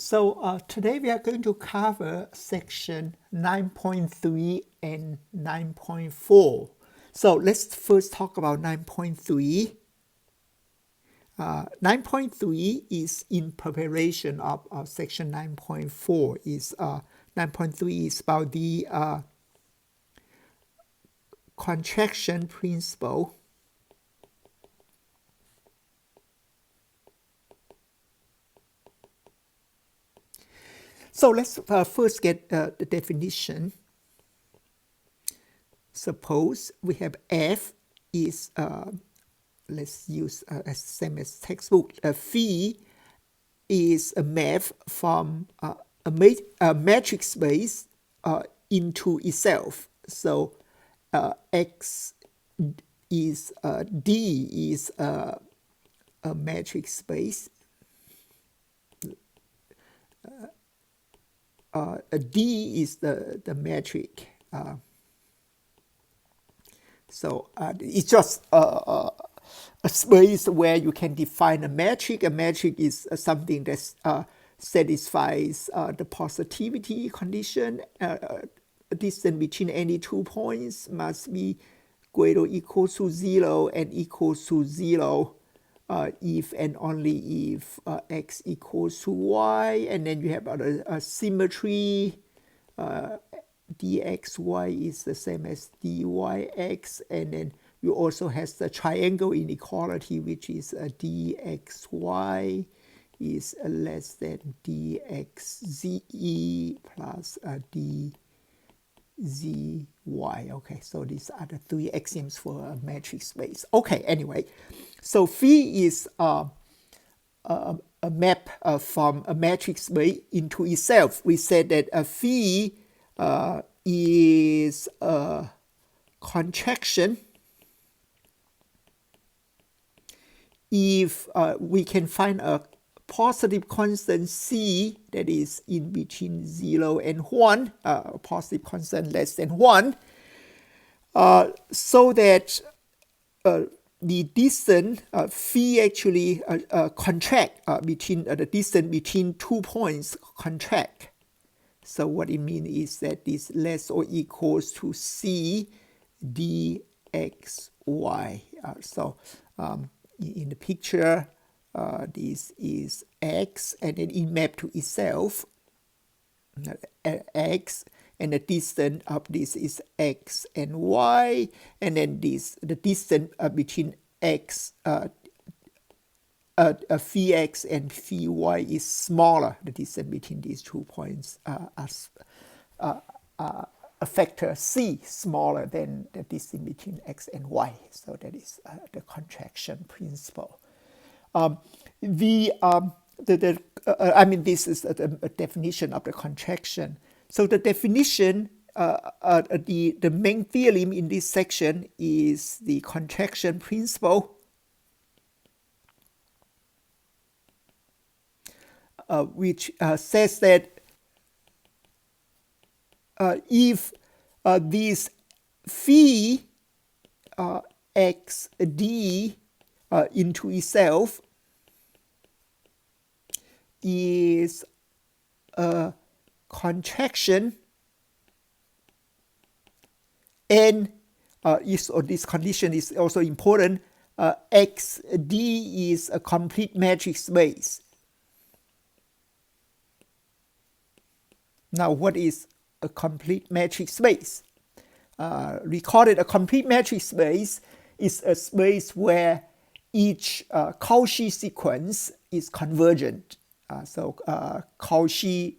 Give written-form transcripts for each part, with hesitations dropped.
So today we are going to cover section 9.3 and 9.4. So let's first talk about 9.3. 9.3 is in preparation of section 9.4. 9.3 is about the contraction principle. So let's first get the definition. Suppose we have F is, let's use as same as textbook. Phi is a map from a matrix space into itself. So X is D is a matrix space. D is the metric. So it's just a space where you can define a metric. A metric is something that satisfies the positivity condition. Distance between any 2 points must be greater or equal to 0 and equal to 0 if and only if x equals to y. And then you have a symmetry. dxy is the same as dyx, and then you also have the triangle inequality, which is dxy is less than dxz plus dzy. Okay, so these are the three axioms for a matrix space. Okay, anyway, so phi is a map from a matrix space into itself. We said that phi is a contraction if we can find a positive constant c that is in between 0 and 1, a positive constant less than 1, so that the distance phi actually contract between the distance between 2 points contract. So what it means is that this less or equals to c dxy. So in the picture, this is x, and then it mapped to itself, x, and the distance of this is x and y, and then the distance between x, phi x and phi y is smaller. The distance between these 2 points as a factor c smaller than the distance between x and y. So that is the contraction principle. I mean, this is a definition of the contraction. So the definition, the main theorem in this section is the contraction principle, which says that if this phi x d into itself is a contraction, and this condition is also important, x d is a complete matrix space. Now, what is a complete matrix space? Recall that a complete matrix space is a space where each Cauchy sequence is convergent. So Cauchy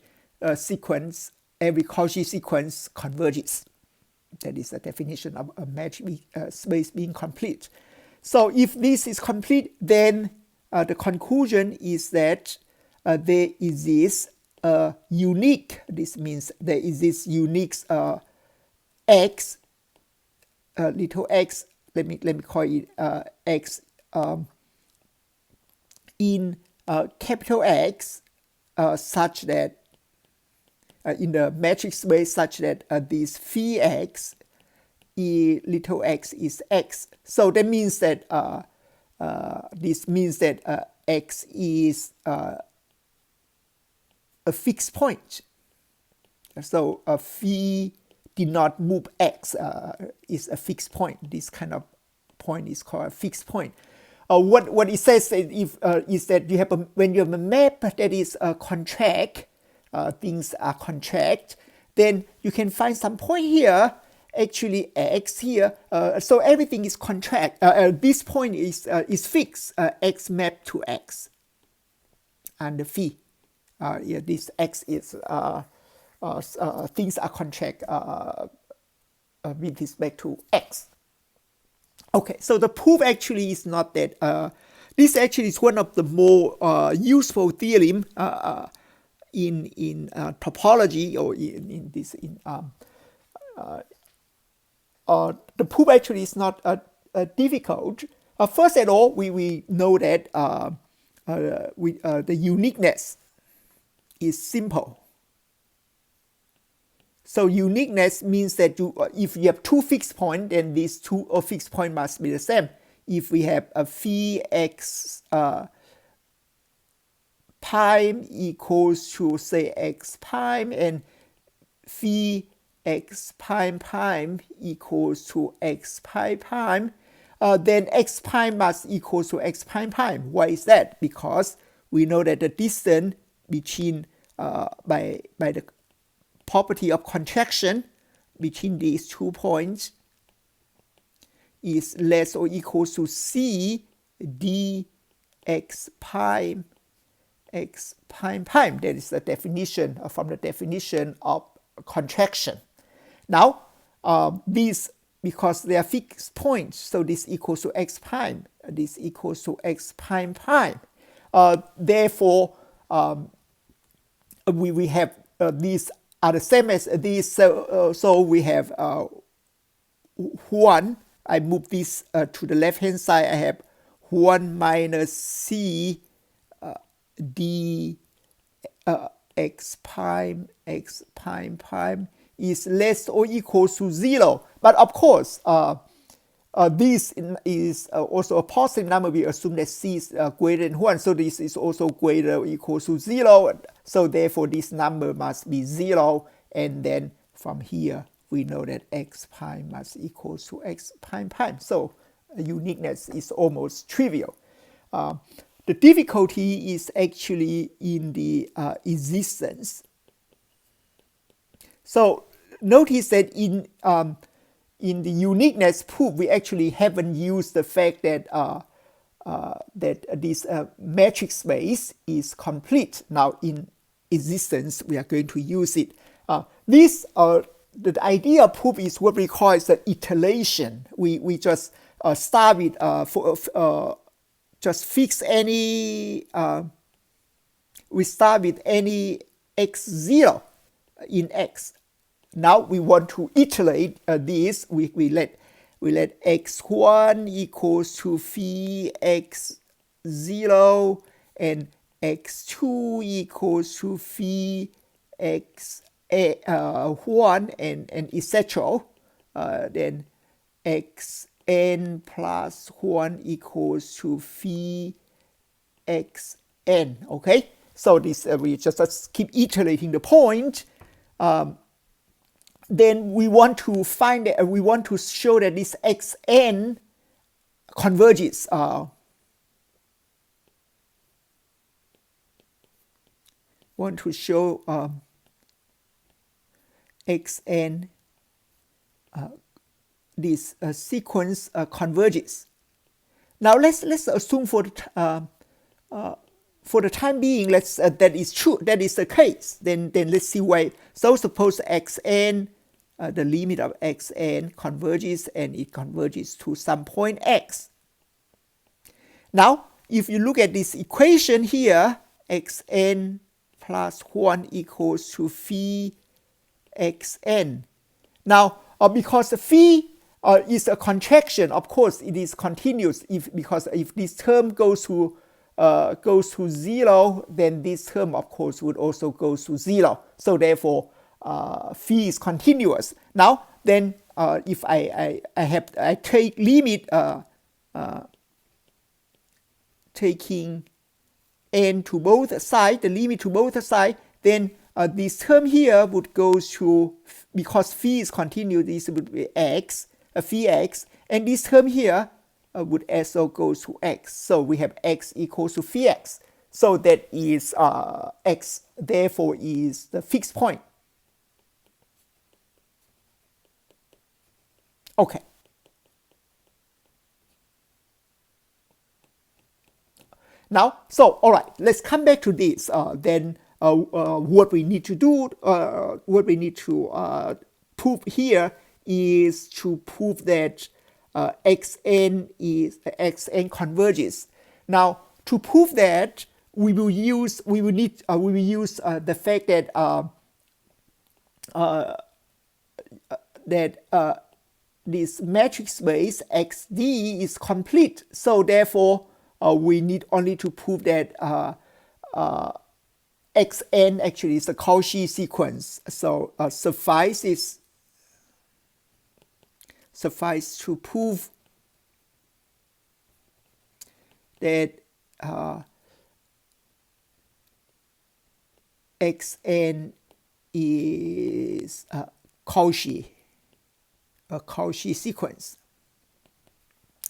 sequence, every Cauchy sequence converges. That is the definition of a matrix space being complete. So if this is complete, then the conclusion is that there exists a unique, this means there exists unique x, little x, let me call it x, in capital X, such that in the matrix space such that this phi x, little x is x. So that means that this means that x is a fixed point. So phi did not move x is a fixed point. This kind of point is called a fixed point. What it says is that you have when you have a map that is contract, things are contract, then you can find some point here, actually x here. So everything is contract. This point is fixed, x mapped to x, and the phi. Yeah, this x is things are contract with respect to x. Okay, so the proof actually is not that. This actually is one of the more useful theorem in topology, or in this the proof actually is not difficult. First of all, we know that the uniqueness is simple. So uniqueness means that if you have two fixed points, then these two fixed points must be the same. If we have a phi x prime equals to, say, x prime, and phi x prime prime equals to x prime prime, then x prime must equal to x prime prime. Why is that? Because we know that the distance between by the property of contraction between these 2 points is less or equal to c d x prime x prime prime. That is the definition from the definition of contraction. Now these, because they are fixed points, so this equals to x prime, this equals to x prime prime. Therefore we have these are the same as these, so we have 1. I move this to the left hand side. I have 1 minus c d x prime prime is less or equal to 0. But of course, this is also a positive number. We assume that c is greater than 1, so this is also greater or equal to 0. So therefore, this number must be 0, and then from here we know that x prime must equal to x prime prime. So uniqueness is almost trivial. The difficulty is actually in the existence. So notice that in the uniqueness proof, we actually haven't used the fact that that this matrix space is complete. Now in existence, we are going to use it. The idea of proof is what we call as the iteration. We just start with just fix any. We start with any x0 in x. Now we want to iterate this. We let x1 equals to phi x0 and x2 equals to phi x1 and etc. Then xn plus 1 equals to phi xn. Okay, so this we just keep iterating the point. Then we want to find that we want to show that this xn converges. Want to show xn this sequence converges. Now let's assume for the time being, that is true. That is the case. Then let's see why. So suppose xn, the limit of xn converges, and it converges to some point x. Now, if you look at this equation here, xn plus 1 equals to phi xn. Now, because the phi is a contraction, of course it is continuous. Because if this term goes to 0, then this term of course would also go to 0. So therefore, phi is continuous. Now, then if I take limit taking n to both sides, the limit to both sides, then this term here would go to, because phi is continuous, this would be x, phi x, and this term here would also go to x. So we have x equals to phi x. So that is x, therefore, is the fixed point. Okay. Now, so all right, let's come back to this. Then what we need to do, what we need to prove here is to prove that xn converges. Now, to prove that, we will use the fact that this matrix space XD is complete. So therefore, we need only to prove that Xn actually is the Cauchy sequence. So suffice to prove that Xn is Cauchy, a Cauchy sequence.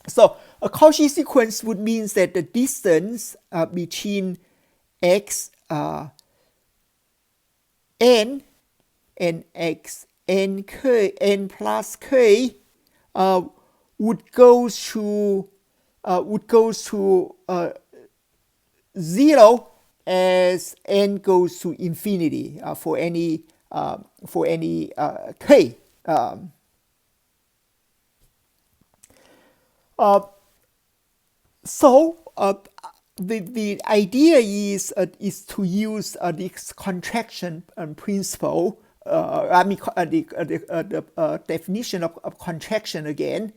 So a Cauchy sequence would mean that the distance between x n and x n k n plus k would go to 0 as n goes to infinity for any k. So the idea is to use this contraction principle. I mean the definition of contraction again.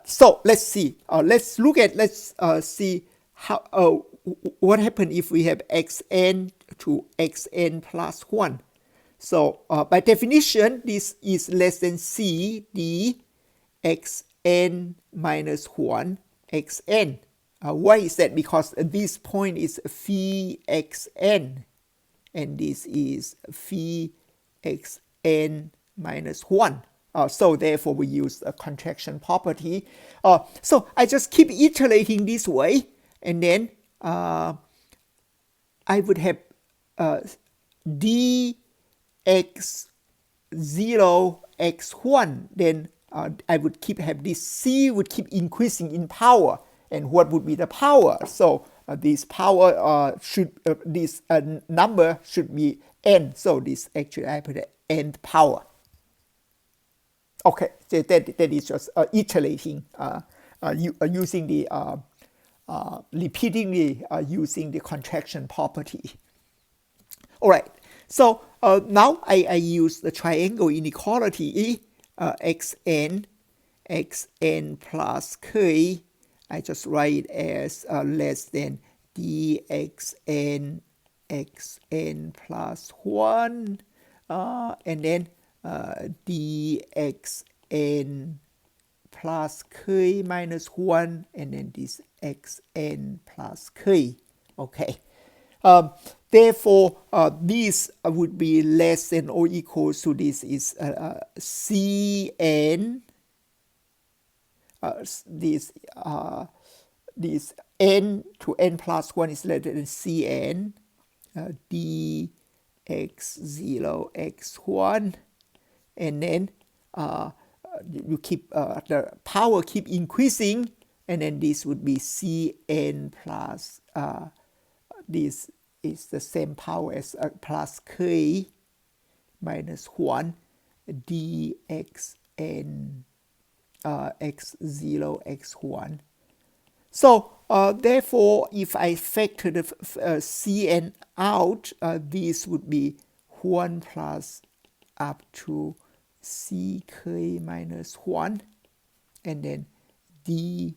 So let's see. Let's see how what happens if we have xn to xn plus 1. So by definition, this is less than c d xn minus 1 xn. Why is that? Because this point is phi xn, and this is phi xn minus 1. So therefore, we use a contraction property. So I just keep iterating this way, and then I would have dx0 x1. Then I would have this c would keep increasing in power. And what would be the power? So this power this number should be n. So this actually I put n power. Okay, so that is just iterating, using the repeatedly using the contraction property. All right. So now I use the triangle inequality xn plus k. I just write as less than dxn xn plus 1 and then dxn plus k minus 1 and then this xn plus k. Okay. Therefore, this would be less than or equal to this is Cn. This n to n plus 1 is less than Cn dx0 x1, and then you keep the power keep increasing, and then this would be Cn plus this is the same power as plus k minus 1 dxn x0 x1. So therefore, if I factor the Cn out, this would be 1 plus up to ck minus 1, and then dx0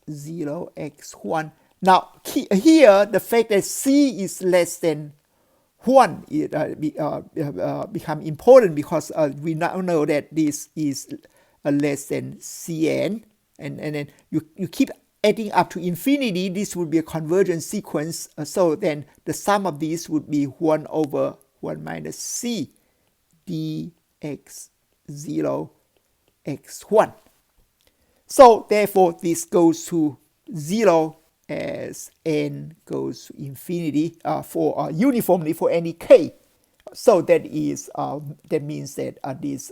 x1. Now here the fact that c is less than 1 become important, because we now know that this is less than Cn, and then you keep adding up to infinity, this would be a convergent sequence. So then the sum of these would be 1 over 1 minus c dx0 x1. So therefore this goes to 0 as n goes to infinity for uniformly for any k. So that is that means that this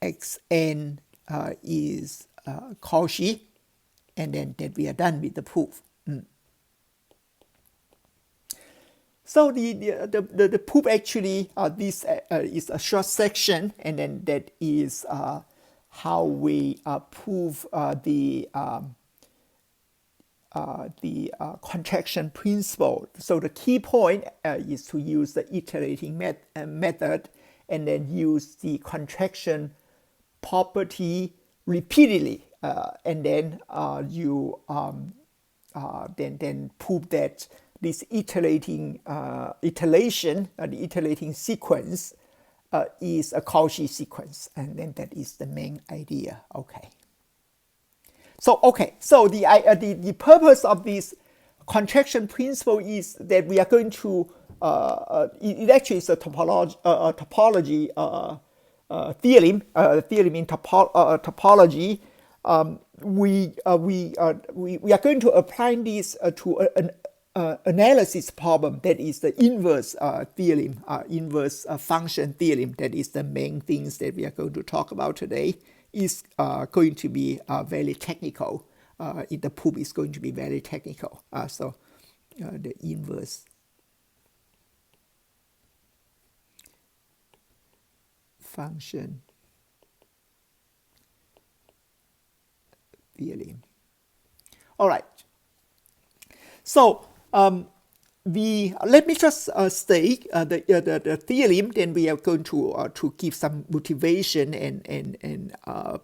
xn is Cauchy, and then that we are done with the proof. So the proof actually this is a short section, and then that is how we prove the contraction principle. So the key point is to use the iterating method, and then use the contraction property repeatedly, and then you then prove that this iteration, the iterating sequence is a Cauchy sequence, and then that is the main idea. Okay. So the purpose of this contraction principle is that we are going to it actually is a topology theorem in topology. We are going to apply this to an analysis problem that is the inverse theorem, inverse function theorem. That is the main things that we are going to talk about today. Is going to be very technical. The proof is going to be very technical. So the inverse function theorem. All right. So let me just state the theorem. Then we are going to give some motivation and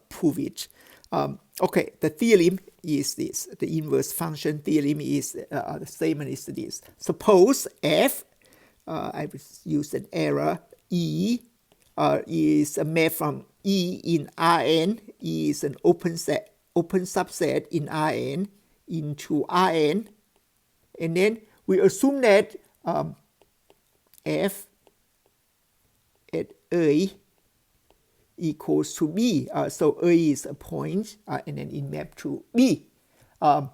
prove it. Okay, the theorem is this. The inverse function theorem is the statement is this. Suppose f, I will use an error, E is a map from E in Rn, E is an open subset in Rn into Rn, and then we assume that f at A equals to B. So A is a point, and then it maps to B. And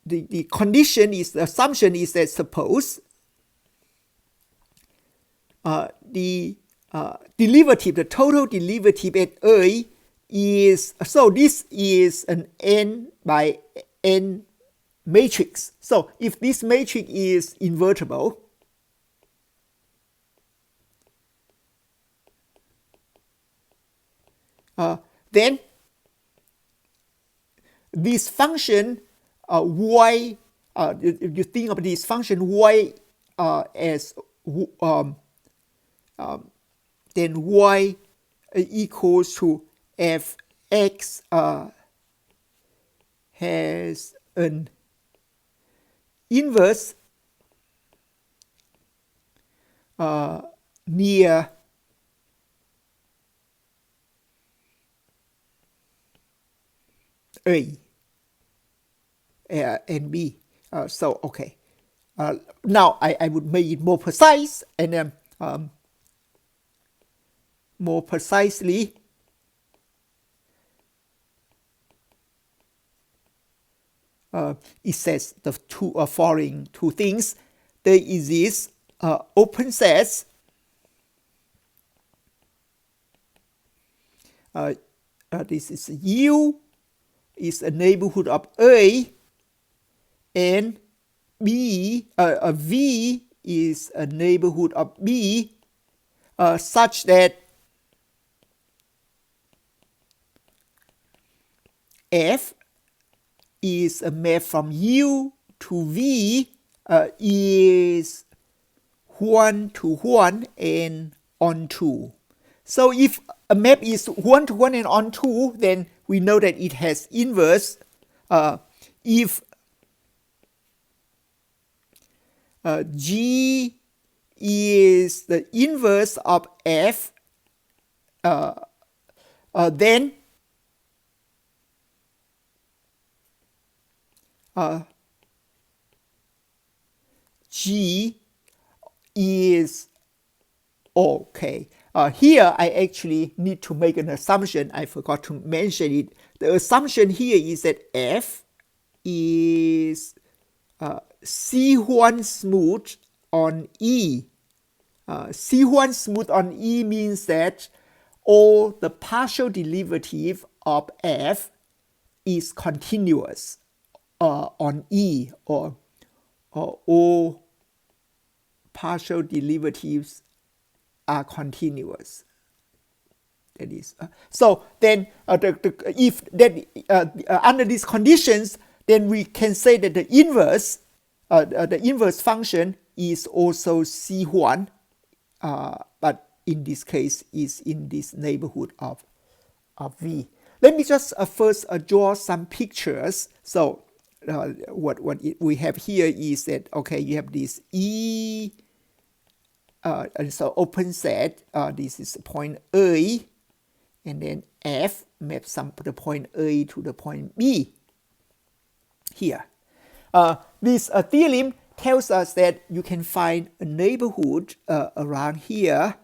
the condition is, the assumption is that suppose the derivative, the total derivative at A is, so this is an n by n matrix. So if this matrix is invertible, then this function y, if you think of this function y as then y equals to fx has an inverse near A and B. So okay. Now I would make it more precise, and then more precisely, it says the following two things. There is this open set. This is U is a neighborhood of A, and B, V is a neighborhood of B, such that F is a map from U to V is 1 to 1 and onto. So if a map is 1 to 1 and onto, then we know that it has inverse. If G is the inverse of F, then G is okay. Here I actually need to make an assumption. I forgot to mention it. The assumption here is that F is C1 smooth on E. C1 smooth on E means that all the partial derivative of F is continuous on E, or all partial derivatives are continuous. That is, so then if that under these conditions, then we can say that the inverse function is also C1, but in this case is in this neighborhood of V. Let me just first draw some pictures. So what we have here is that, okay, you have this E, so open set, this is point A, and then F maps the point A to the point B here. This theorem tells us that you can find a neighborhood around here.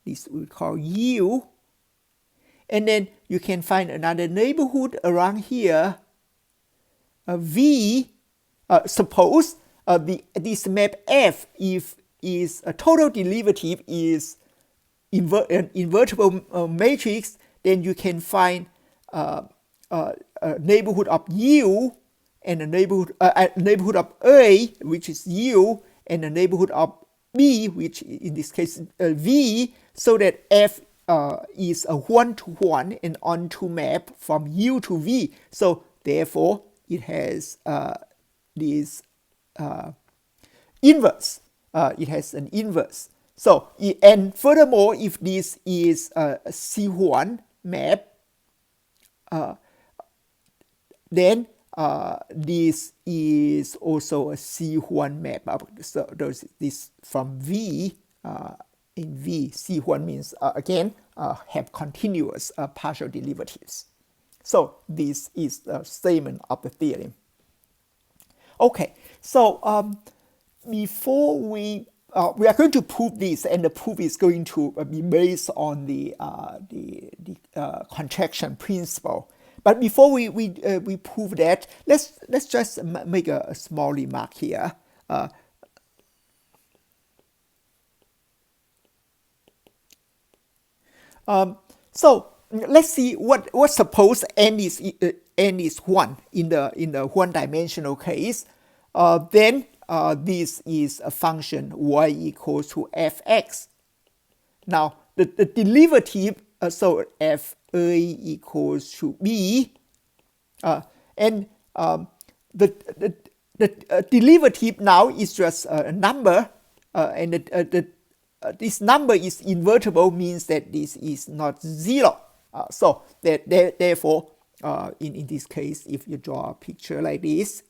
This we call U. And then you can find another neighborhood around here, V. Suppose this map F, if is a total derivative is an invertible matrix, then you can find a neighborhood of U and a neighborhood of A, which is U, and a neighborhood of B, which in this case V, so that F is a one-to-one and onto map from U to V. So therefore, it has this inverse. It has an inverse. So, and furthermore, if this is a C1 map, then this is also a C1 map. So there's this from V, in V, C1 means, again, have continuous partial derivatives. So this is the statement of the theorem. Okay, so before we are going to prove this, and the proof is going to be based on the contraction principle. But before we prove that, let's just make a small remark here. So let's see what suppose n is 1 in the one-dimensional case. Then this is a function y equals to fx. Now the derivative, so fa equals to b, and the derivative now is just a number, and this number is invertible, means that this is not 0. So therefore, in this case, if you draw a picture like this,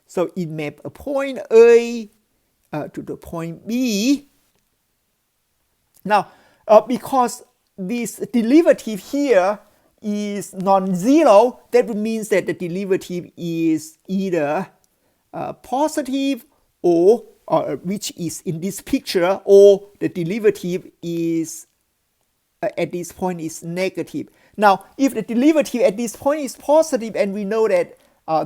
so it maps a point A to the point B. Now, because this derivative here is non-zero, that means that the derivative is either positive, or which is in this picture, or the derivative is at this point is negative. Now, if the derivative at this point is positive, and we know that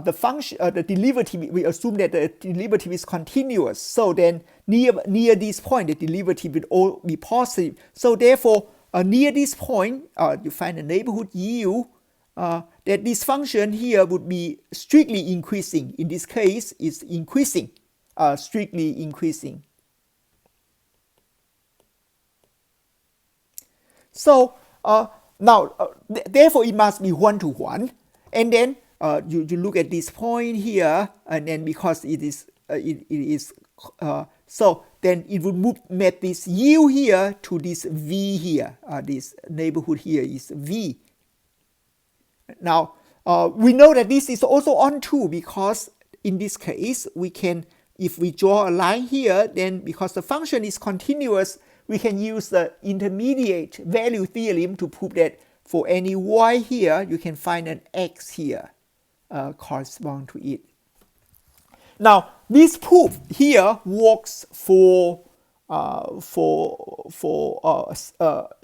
the function, the derivative, we assume that the derivative is continuous. So then near this point, the derivative will all be positive. So therefore, near this point, you find a neighborhood U, that this function here would be strictly increasing. In this case, it's increasing, strictly increasing. So now, therefore, it must be 1-to-1, and then you look at this point here, and then because it is so then it would map this U here to this V here. This neighborhood here is V. Now we know that this is also onto, because in this case we can, if we draw a line here, then because the function is continuous, we can use the intermediate value theorem to prove that for any y here, you can find an x here correspond to it. Now, this proof here works for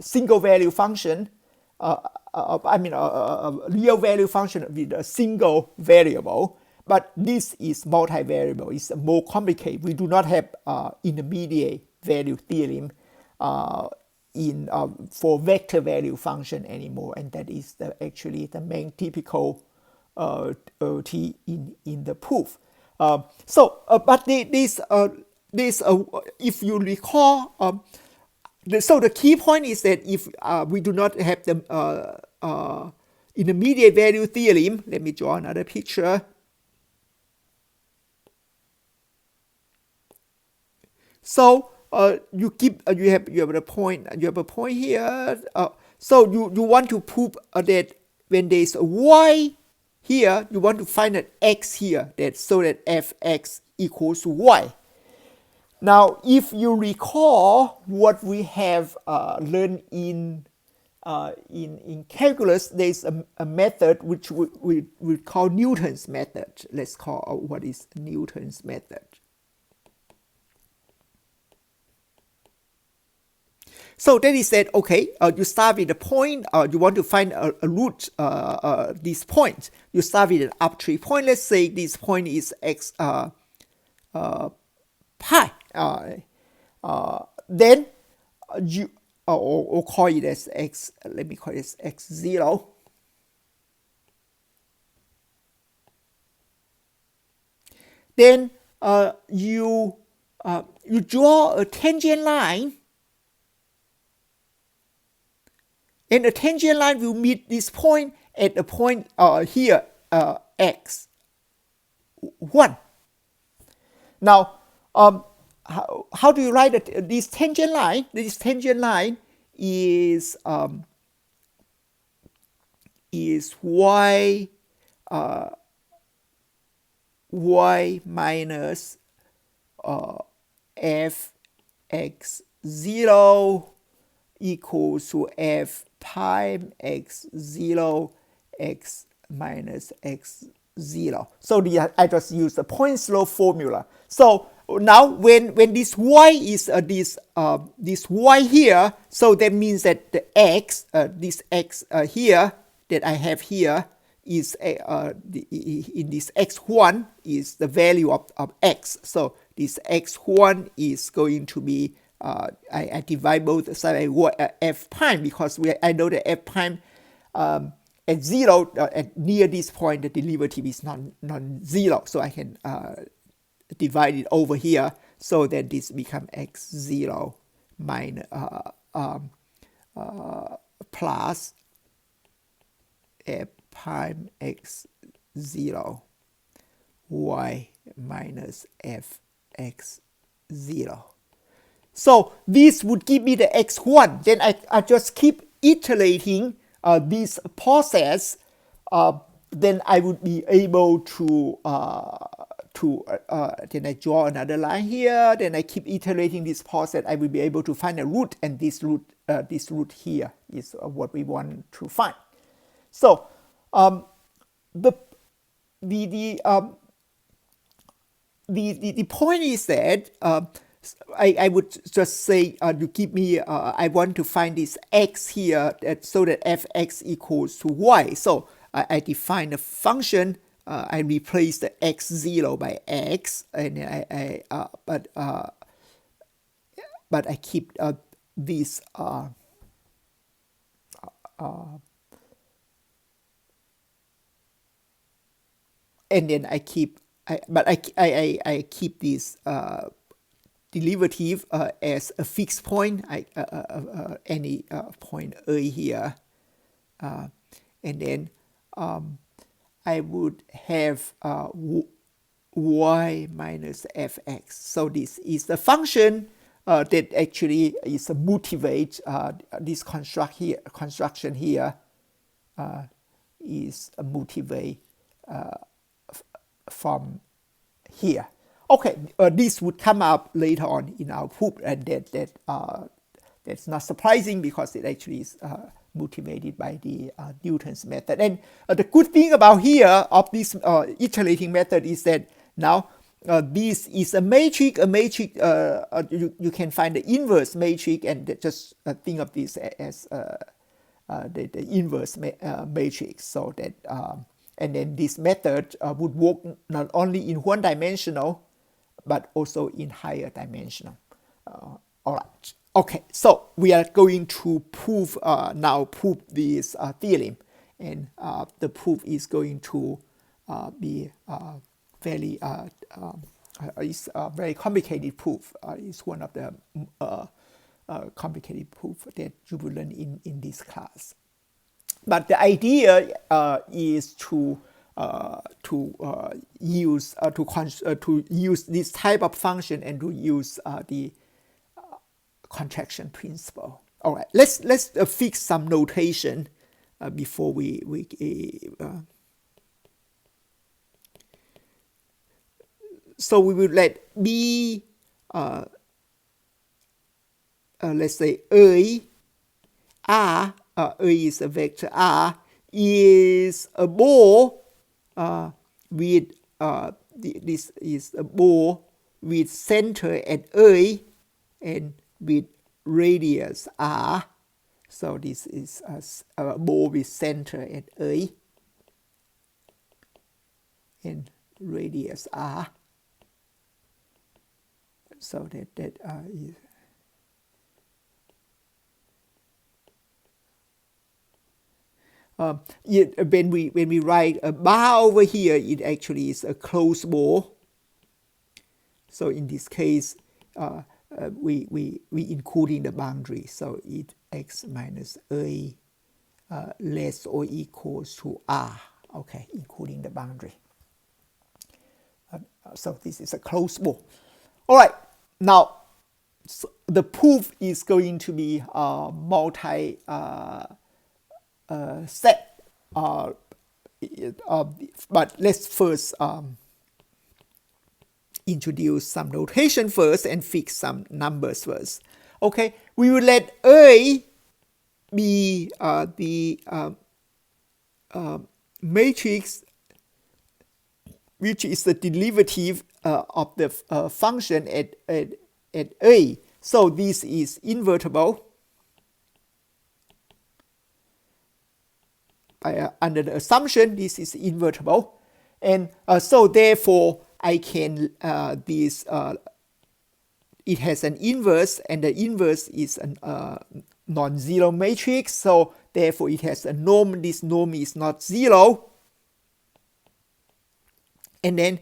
single value function. I mean, a real value function with a single variable. But this is multivariable. It's more complicated. We do not have intermediate value theorem for vector value function anymore, and that is actually the main typical T in the proof. But if you recall, so the key point is that if we do not have the intermediate value theorem, let me draw another picture. So you have a point here. So you want to prove that when there is a y here, you want to find an x here, so that fx equals to y. Now, if you recall what we have learned in calculus, there is a method which we call Newton's method. Let's call what is Newton's method. So that is that, okay, you start with a point, you want to find a root, this point. You start with an arbitrary point. Let's say this point is x pi. Then you, or call it as x, let me call it as x0. Then you draw a tangent line. And a tangent line will meet this point at a point here, x1. Now, how do you write this tangent line? This tangent line is y minus fx0 equals to f prime x0 x minus x0. So I just use the point slope formula. So now when this y is this y here, so that means that the x, this x here that I have here is in this x1 is the value of x. So this x1 is going to be I divide both sides by f prime, because I know that f prime at 0, near this point, the derivative is non-zero. So I can divide it over here, so that this becomes x0 minus plus f prime x0 y minus fx0. So this would give me the x1. Then I just keep iterating this process. Then I would be able to then I draw another line here. Then I keep iterating this process. I will be able to find a root, and this root here is what we want to find. So the point is that I would just say you give me I want to find this x here, so that fx equals to y. So I define a function. I replace the x0 by x, and but I keep this and then I keep I keep this derivative as a fixed point, any point A here, and then I would have y minus fx. So this is the function that actually is motivate this construction here is motivate from here. Okay, this would come up later on in our proof, and that That's not surprising because it actually is motivated by the Newton's method. And the good thing about here of this iterating method is that now this is a matrix. You can find the inverse matrix and just think of this as the inverse matrix. So that and then this method would work not only in one-dimensional but also in higher dimensional. All right. Okay, so we are going to prove this theorem, and the proof is going to be very it's a very complicated proof. It's one of the complicated proof that you will learn in this class. But the idea is to use this type of function and to use the contraction principle. All right, let's fix some notation before we so we will let B let's say A R A is a vector R is a ball with this is a ball with center at A and with radius R. So this is a ball with center at A and radius R. So that is when we write a bar over here, it actually is a closed ball. So in this case, we including the boundary. So it x minus A less or equals to R. Okay, including the boundary. So this is a closed ball. All right. Now, so the proof is going to be multi set, but let's first introduce some notation first and fix some numbers first. Okay, we will let A be the matrix which is the derivative of the function at A. So this is invertible under the assumption this is invertible, and so therefore I can it has an inverse, and the inverse is a non-zero matrix. So therefore it has a norm. This norm is not zero, and then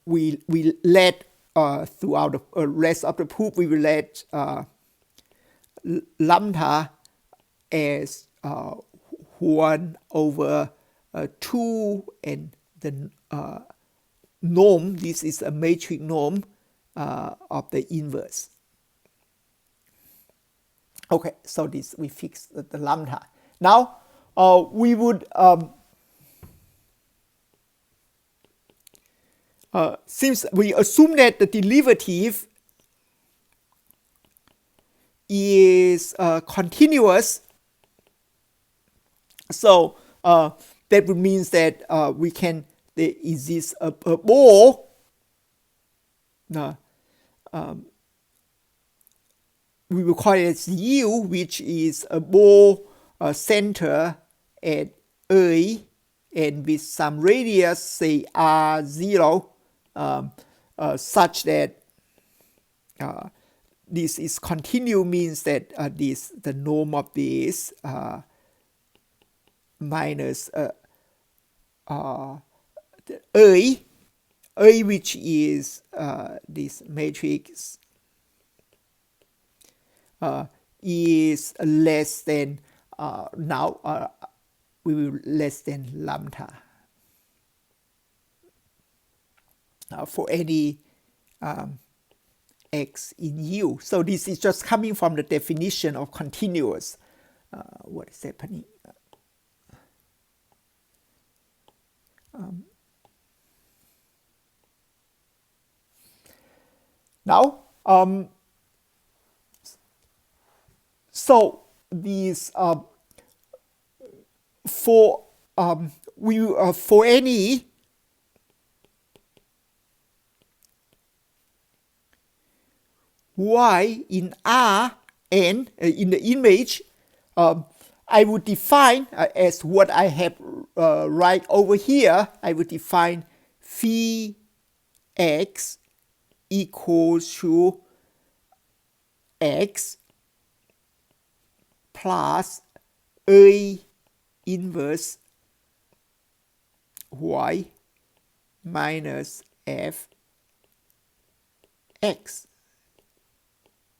we let throughout the rest of the proof we will let lambda as 1 over 2 and the norm. This is a matrix norm of the inverse. Okay, so this we fix the lambda. Now we would since we assume that the derivative is continuous, so that would mean that we can there exists a ball. We will call it U, which is a ball center at A and with some radius, say R0, such that this is continuous, means that the norm of this minus A, which is this matrix is less than now we will less than lambda for any x in U. So this is just coming from the definition of continuous. What is happening? Now, So these for for any y in R n in the image, I would define as what I have right over here. I would define phi x equals to x plus A inverse y minus f x.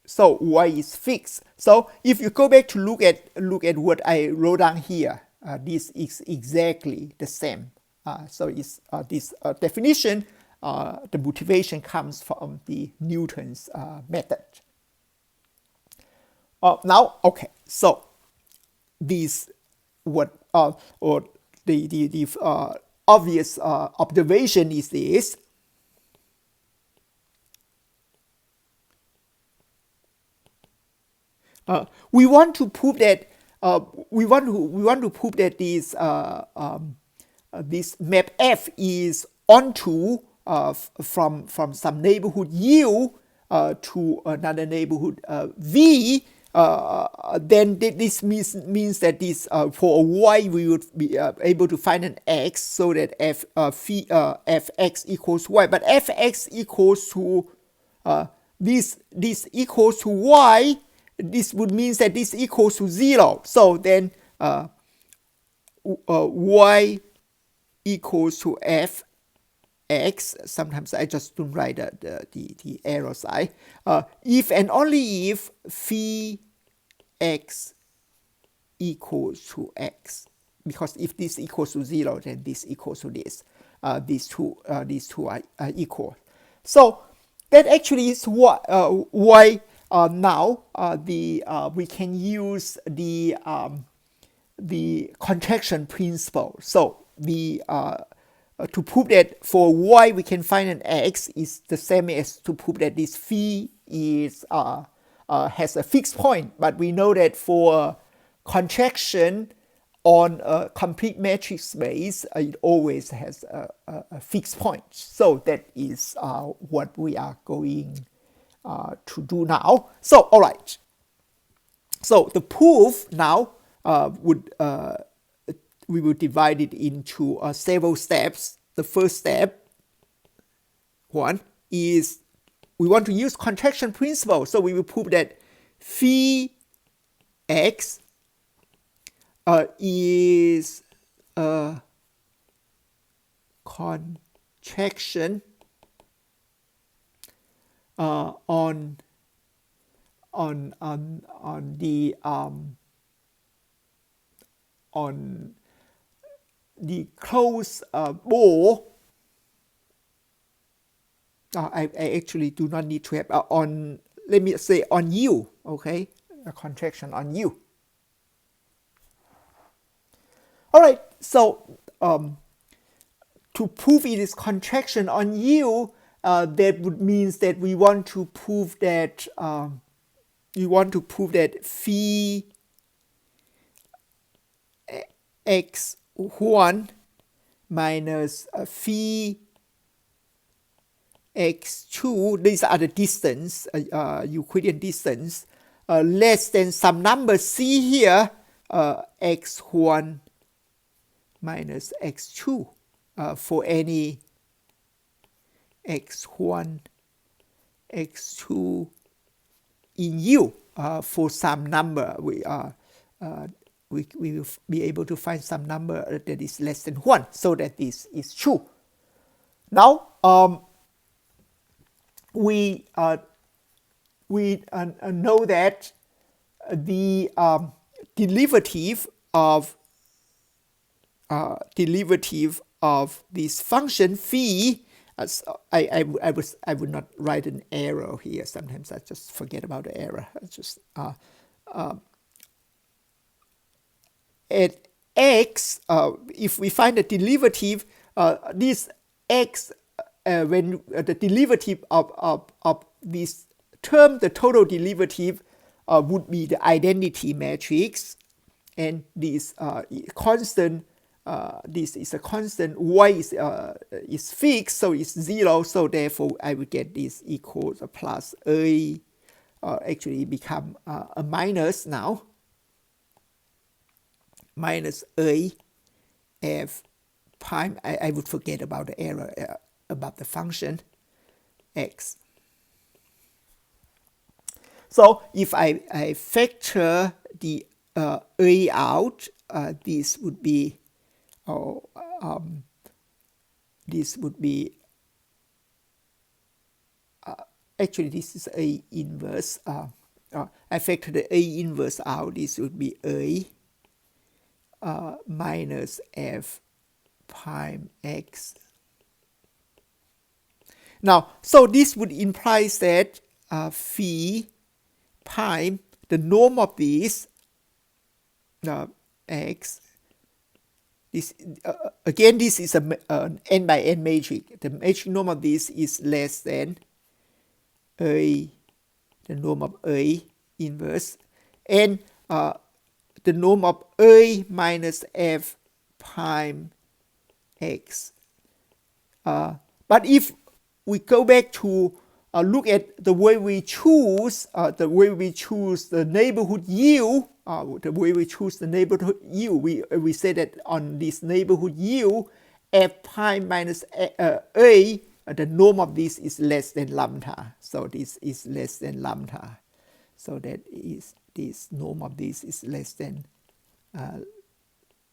So y is fixed. So if you go back to look at what I wrote down here, this is exactly the same. So it's this definition. The motivation comes from the Newton's method. Now, okay. So this what or the obvious observation is this. We want to prove that we want to prove that this map F is onto from some neighborhood U to another neighborhood V. Then this means that this for a y we would be able to find an x, so that fx equals y. But fx equals to this equals to y. This would mean that this equals to 0. So then y equals to fx. Sometimes I just don't write the arrow sign. If and only if phi x equals to x. Because if this equals to 0, then this equals to this. These two are equal. So that actually is what why now we can use the contraction principle. So to prove that for y we can find an x is the same as to prove that this phi is has a fixed point. But we know that for contraction on a complete metric space, it always has a fixed point. So that is what we are going to do now. So all right. So the proof now we will divide it into several steps. The first step, one, is we want to use contraction principle. So we will prove that phi x is a contraction on the closed ball. I actually do not need to have on, let me say on U, okay, a contraction on U. All right, so to prove it is contraction on U, that would means that we want to prove that phi x1 minus phi x2, these are the distance, Euclidean distance, less than some number c here, x1 minus x2, for any x1, x2 in U, for some number we will be able to find some number that is less than 1, so that this is true. Now we know that the derivative of this function phi, I would not write an arrow here. Sometimes I just forget about the arrow. I just at x, if we find the derivative, this x, when the derivative of this term, the total derivative would be the identity matrix, and this constant. This is a constant. Y is fixed, so it's 0. So therefore, I will get this equals a plus A. Actually, become a minus now. Minus A f prime. I would forget about the error about the function x. So if I factor the A out, this would be actually this is A inverse. I factor the A inverse out. This would be A minus f prime x. Now, so this would imply that phi prime, the norm of this x, this again, this is an n by n matrix. The matrix norm of this is less than A, the norm of A inverse, and the norm of A minus f prime x. But if we go back to look at the way we choose the neighborhood U, we say that on this neighborhood U, f prime minus A, the norm of this is less than lambda. So this is less than lambda. So that is this norm of this is less than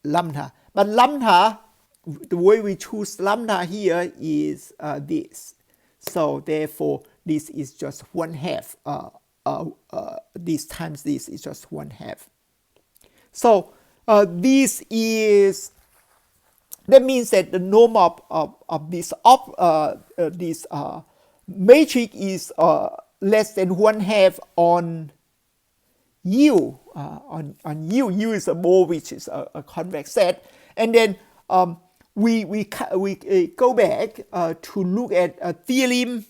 lambda. But lambda, the way we choose lambda here is this. So therefore, this is just 1/2. This times this is just 1/2. So this is, that means that the norm of this matrix is less than 1/2 on U. On U, U is a mole, which is a convex set, and then we go back to look at a theorem.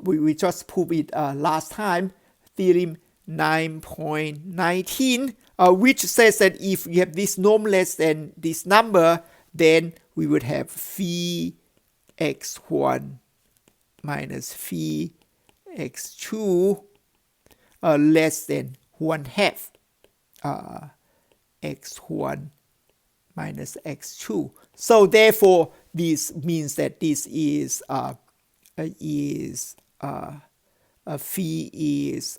We just proved it last time, theorem 9.19, which says that if you have this norm less than this number, then we would have phi x1 minus phi x2 less than 1/2 x1 minus x2. So therefore, this means that this is phi is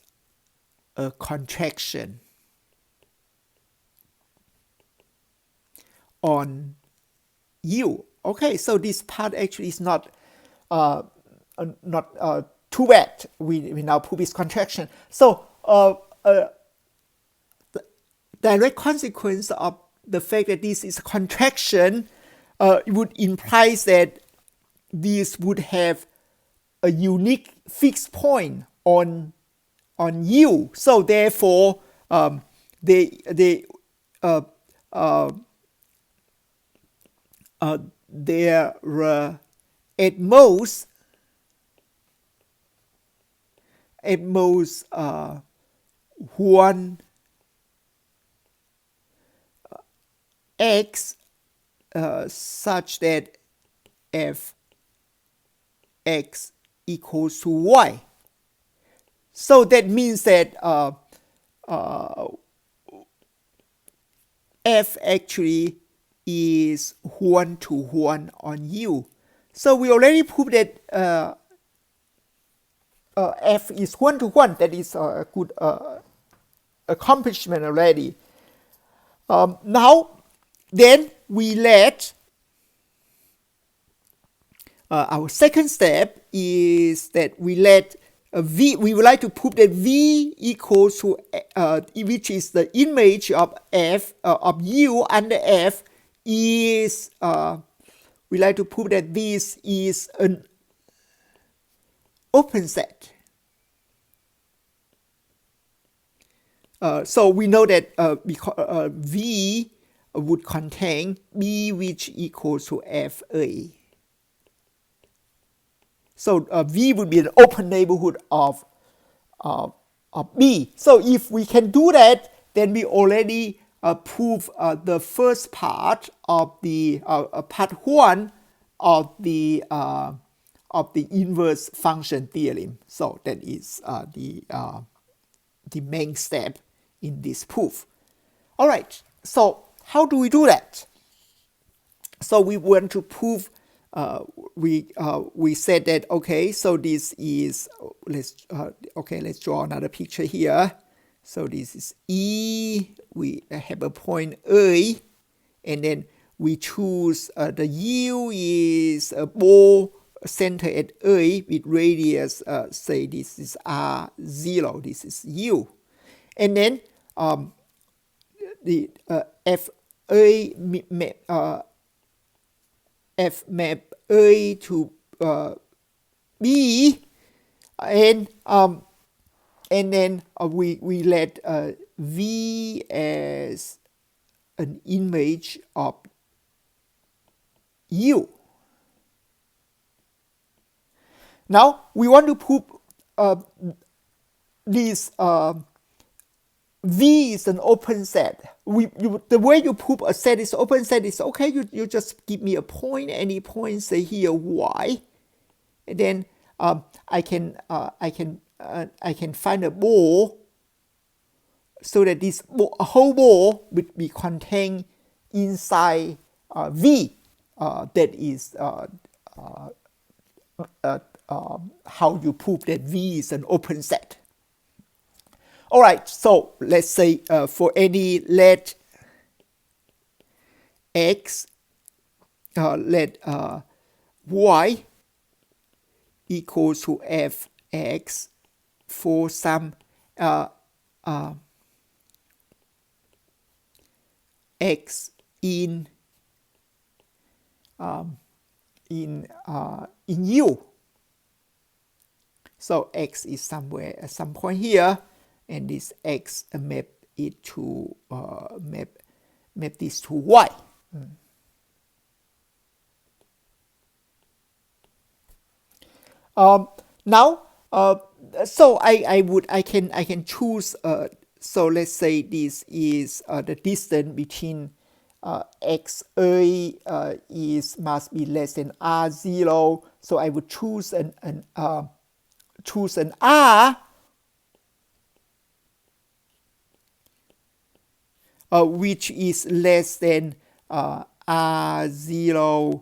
a contraction on U. Okay, so this part actually is not too bad. We now prove its contraction. So the direct consequence of the fact that this is a contraction would imply that this would have a unique fixed point on U. So therefore, there were at most one x such that f x equals to y. So that means that f actually is 1-to-1 on U. So we already proved that f is 1-to-1. That is a good accomplishment already. Now, then we let our second step is that we let V. We would like to prove that V equals to which is the image of f of U under f is. We like to prove that this is an open set. So we know that because V would contain B which equals to FA. So V would be an open neighborhood of B. So if we can do that, then we already prove the first part of the part 1 of the inverse function theorem. So that is the main step in this proof. All right. So how do we do that? So we want to prove. We said that, okay, so this is, let's draw another picture here. So this is E, we have a point A, and then we choose the U is a ball center at A with radius, say this is R0, this is U. And then the F map A to B, and then we let V as an image of U. Now we want to prove this V is an open set. The way you prove a set is open set is, okay, you just give me a point, any point, say here Y, and then I can find a ball so that this whole ball would be contained inside V. That is how you prove that V is an open set. All right, so let's say for any let X, let Y equals to Fx for some X in U. So X is somewhere at some point here, and this X map it to map this to Y. Now, so I can choose. So let's say this is the distance between XA must be less than R0. So I would choose an R which is less than R0.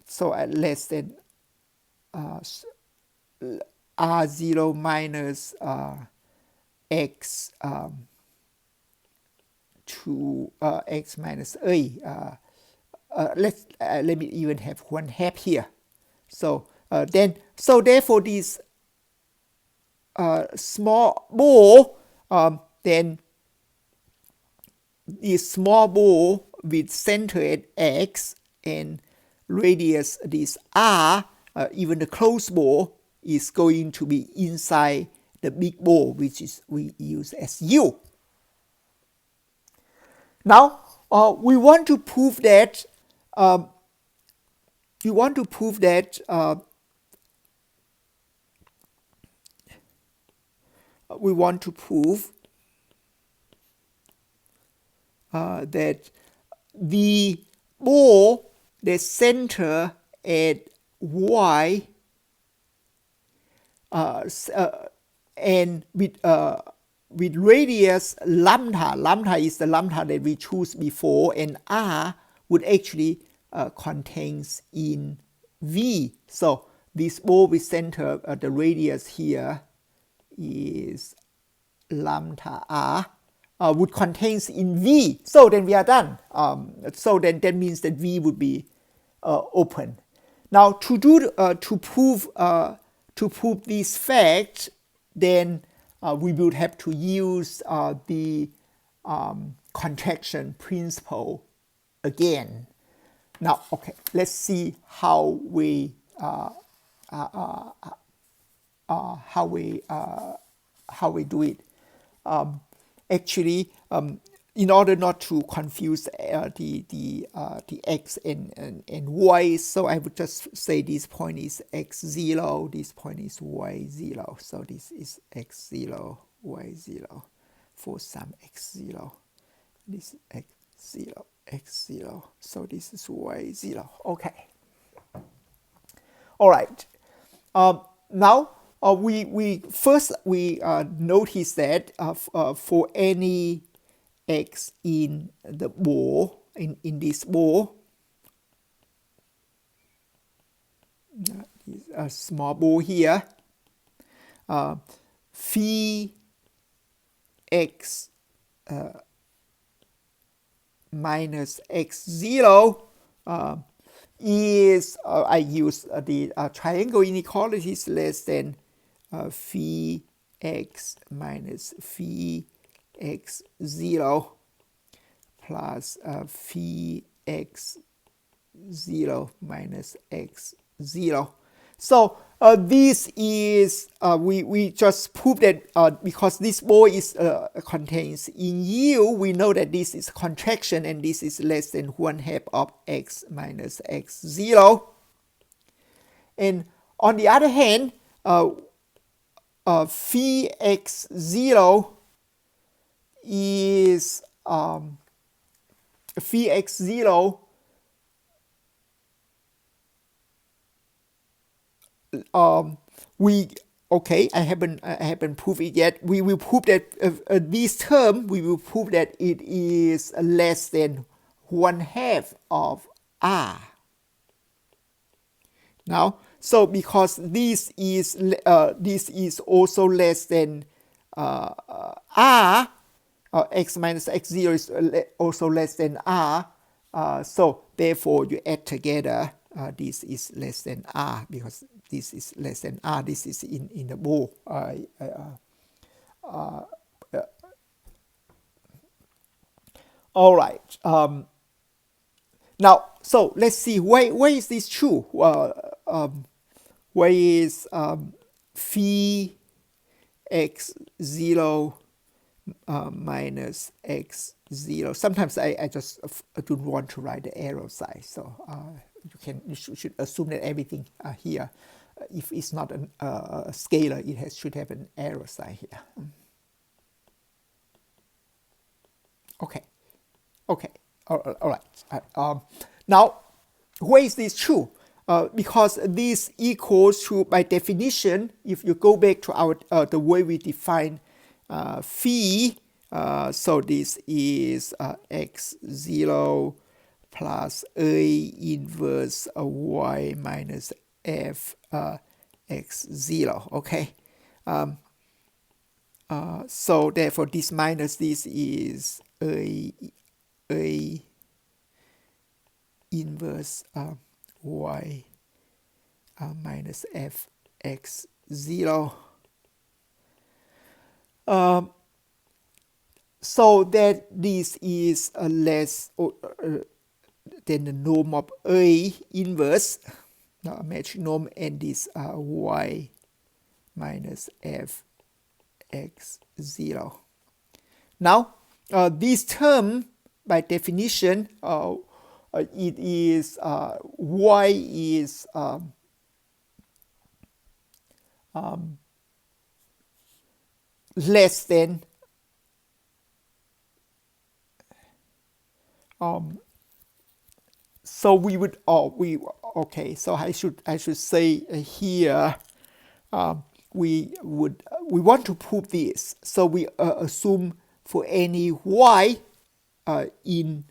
So at less than R0 minus X to X minus A. Let me even have 1/2 here. So therefore this small ball, then this small ball with center at X and radius this R, even the closed ball is going to be inside the big ball, which is we use as U. Now we want to prove that that the ball, the center at Y, and with radius lambda is the lambda that we choose before, and R would actually contains in V. So this ball with center, the radius here is lambda R, would contains in V. So then we are done. So then that means that V would be open. Now to prove this fact, then we would have to use the contraction principle again. Now, okay, let's see how we do it. Actually, in order not to confuse the x and y, so I would just say this point is x0, this point is y0. So this is x0, y0 for some x0. This is x0, x0. So this is y0. Okay. All right. Now we first notice that for any x in the ball, in this ball, a small ball here, phi x minus x0 is, I use the triangle inequalities less than phi x minus phi x0 plus phi x0 minus x0. So this is, we just proved that because this ball is contains in U, we know that this is contraction and this is less than 1/2 of x minus x0. And on the other hand, phi x0 is phi x0 I haven't proved it yet. We will prove that this term, we will prove that it is less than 1/2 of r. Now, so because this is also less than r, x minus x0 is also less than r. So therefore, you add together. This is less than r because this is less than r. This is in the ball. All right. Now, so let's see where is this true? Where is phi x0 minus x0? Sometimes I just don't want to write the arrow sign, so you should assume that everything here, if it's not a scalar, it should have an arrow sign here. Okay, all right. Now, where is this true? Because this equals to, by definition, if you go back to our the way we define phi, so this is x0 plus A inverse y minus f x0. Okay. So therefore, this minus this is A inverse y minus f x0. So that this is less than the norm of A inverse, matching norm, and this y minus f x0. Now, this term, by definition, it is y is less than so we would so I should say here we want to prove this, so we assume for any y in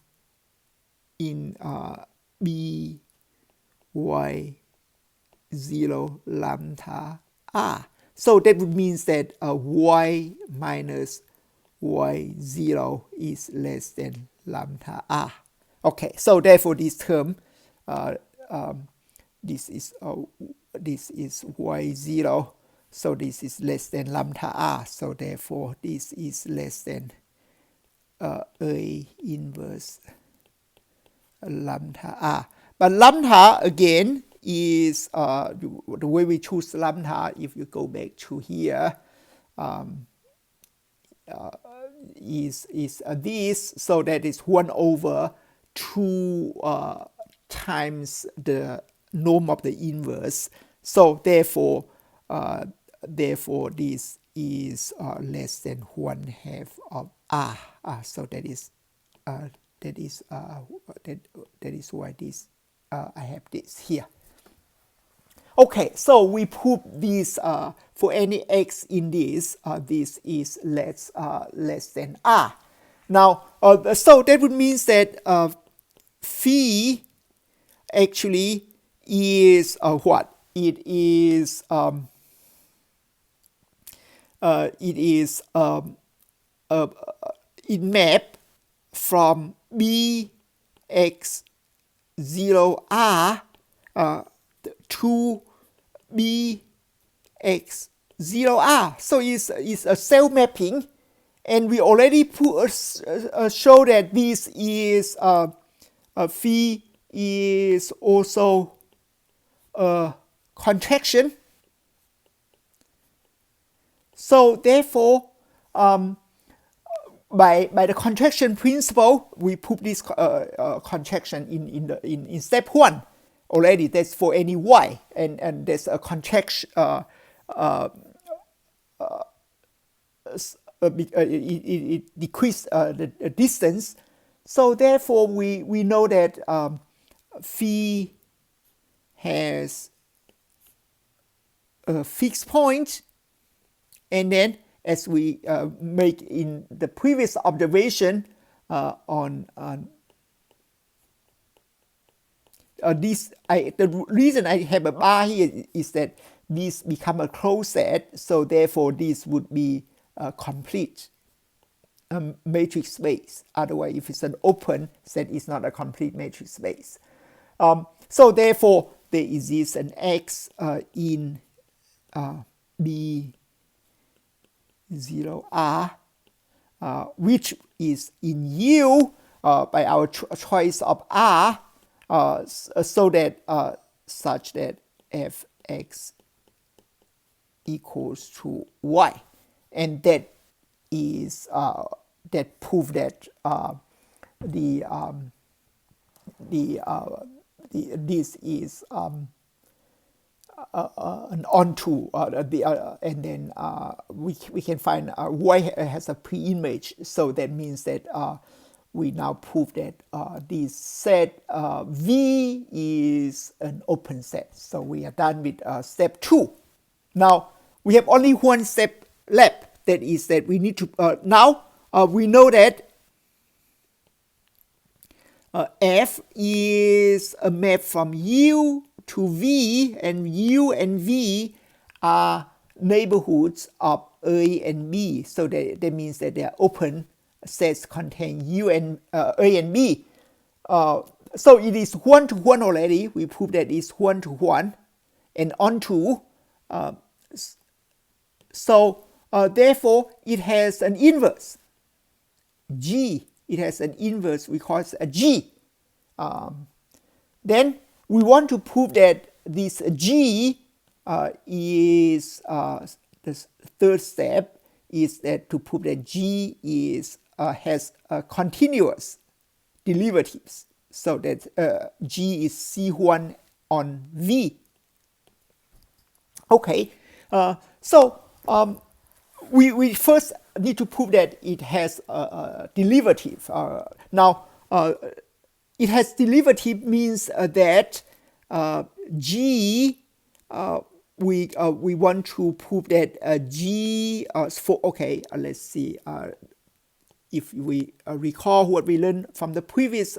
b y 0 lambda r. So that would mean that y minus y0 is less than lambda r. Okay, so therefore this term, this is y0, so this is less than lambda r. So therefore this is less than A inverse lambda r. But lambda again is the way we choose lambda. If you go back to here, this, so that is 1 over 2 times the norm of the inverse. So therefore this is less than 1/2 of r. So that is why this I have this here. Okay, so we prove this for any x in this, this is less than r. Now, so that would mean that phi actually is what? It is it map from bx0r to bx0r. So it's a cell mapping, and we already show that this is phi is also a contraction. So therefore, by the contraction principle, we prove this contraction in step 1 already. That's for any y, and there's a contraction. It decreases the distance. So therefore, we know that phi has a fixed point, and then as we make in the previous observation on this, the reason I have a bar here is that this become a closed set, so therefore this would be a complete matrix space. Otherwise, if it's an open set, it's not a complete matrix space. So therefore, there exists an x in B0R, which is in U by our choice of R, so that such that fx equals to y, and that is that prove that this is an onto and then we can find y has a pre-image, so that means that we now prove that this set V is an open set. So we are done with step 2. Now we have only one step left. That is that we need to now we know that F is a map from U to V, and U and V are neighborhoods of A and B. So that means that they are open sets contain U and A and B. So it is 1-to-1 already. We prove that it's 1-to-1 and onto. So therefore, it has an inverse. G. It has an inverse. We call it a G. Then we want to prove that this G is the third step is that to prove that G is has continuous derivatives, so that G is C1 on V. Okay, so we first need to prove that it has a derivative. Now, it has derivative means that G, we want to prove that G for, okay, let's see, if we recall what we learned from the previous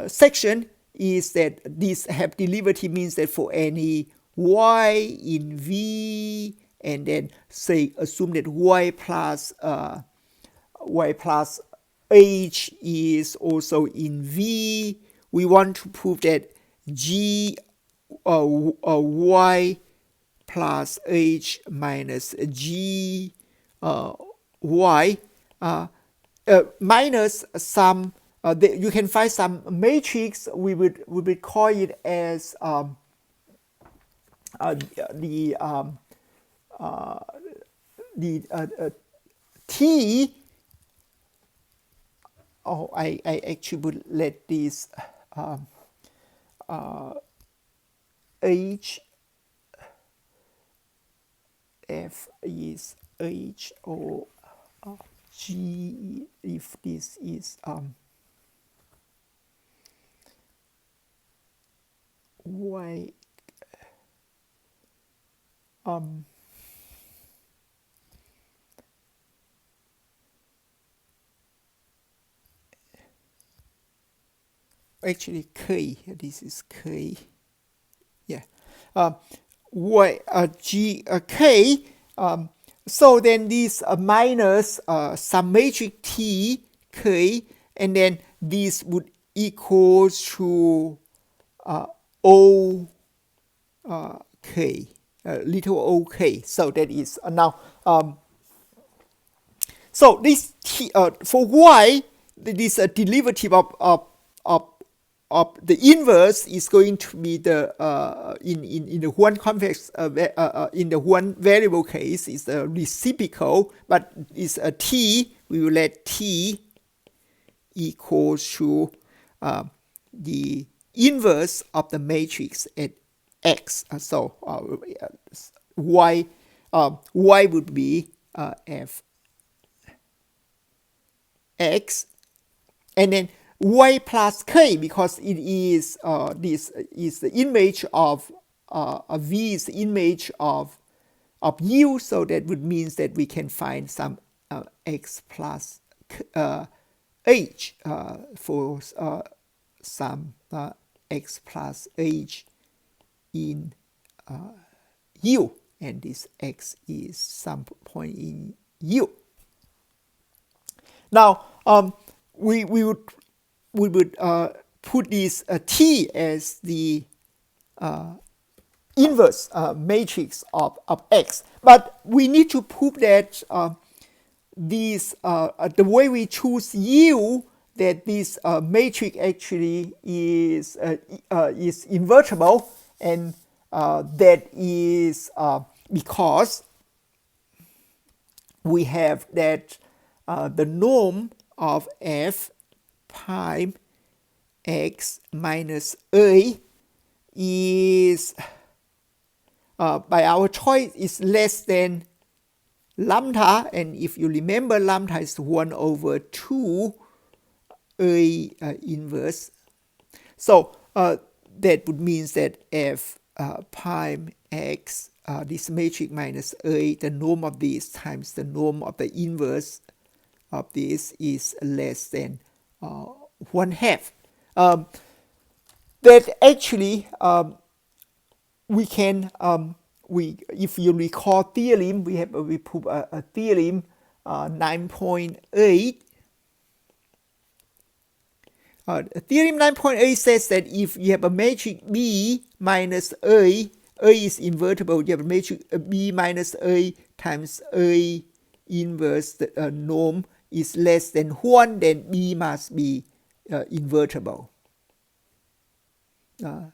section, is that this have derivative means that for any y in V, and then say assume that y plus h is also in V, we want to prove that G y plus h minus G y minus some, you can find some matrix. We would call it as the T I actually would let this H F is H or G if this is Y actually K, this is K, yeah, Y G K, so then this minus some matrix T K, and then this would equal to O K, little O K. So that is now so this T, for Y, this derivative of the inverse is going to be the in the one convex in the one variable case is the reciprocal, but is a T. We will let T equals to the inverse of the matrix at X. So Y Y would be F X, and then Y plus K, because it is this is the image of V is the image of U, so that would mean that we can find some X plus H for some X plus H in U, and this X is some point in U. Now we would put this T as the inverse matrix of X, but we need to prove that the way we choose U, that this matrix actually is invertible, and that is because we have that the norm of F prime X minus A is by our choice is less than lambda, and if you remember, lambda is 1 over 2 A inverse. So that would mean that F prime X, this matrix minus A, the norm of this times the norm of the inverse of this is less than 1/2. That actually we can if you recall theorem, we prove a theorem 9.8. Theorem 9.8 says that if you have a matrix B minus A is invertible, you have a matrix B minus A times A inverse, the norm is less than 1, then B must be invertible. And